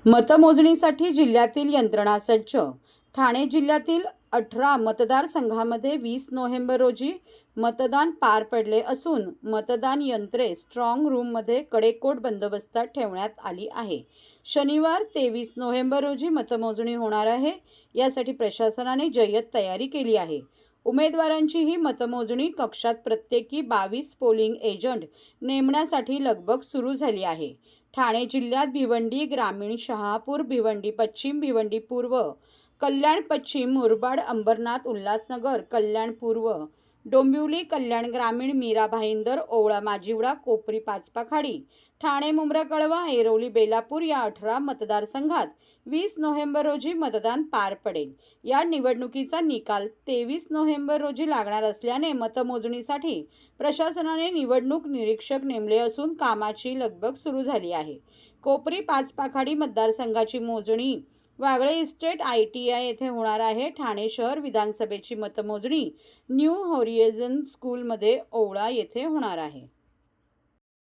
मतमोजणीसाठी जिल्ह्यातील यंत्रणा सज्ज. ठाणे जिल्ह्यातील 18 मतदारसंघामध्ये 20 नोव्हेंबर रोजी मतदान पार पडले असून मतदान यंत्रे स्ट्रॉंग रूममध्ये कडेकोट बंदोबस्तात ठेवण्यात आली आहे. शनिवार 23 नोव्हेंबर रोजी मतमोजणी होणार आहे. यासाठी प्रशासनाने जय्यत तयारी केली आहे. उमेदवारांची ही मतमोजणी कक्षात प्रत्येकी 22 पोलिंग एजंट नेमण्यासाठी लगबग सुरू झाली आहे. ठाणे जिल्ह्यात भिवंडी ग्रामीण, शहापूर, भिवंडी पश्चिम, भिवंडी पूर्व, कल्याण पश्चिम, मुरबाड, अंबरनाथ, उल्हासनगर, कल्याण पूर्व, डोंबिवली, कल्याण ग्रामीण, मीरा भाईंदर, ओवळा माजिवडा, कोपरी पाचपाखाडी, ठाणे मुंब्रा कळवा, ऐरोली बेलापूर या 18 मतदारसंघात 20 नोव्हेंबर रोजी मतदान पार पडेल. या निवडणुकीचा निकाल 23 नोव्हेंबर रोजी लागणार असल्याने मतमोजणीसाठी प्रशासनाने निवडणूक निरीक्षक नेमले असून कामाची लगबग सुरू झाली आहे. कोपरी पाचपाखाडी मतदारसंघाची मोजणी वागळे इस्टेट ITI येथे होणार आहे. ठाणे शहर विधानसभेची मतमोजणी न्यू होरिझन स्कूलमध्ये ओवळा येथे होणार आहे.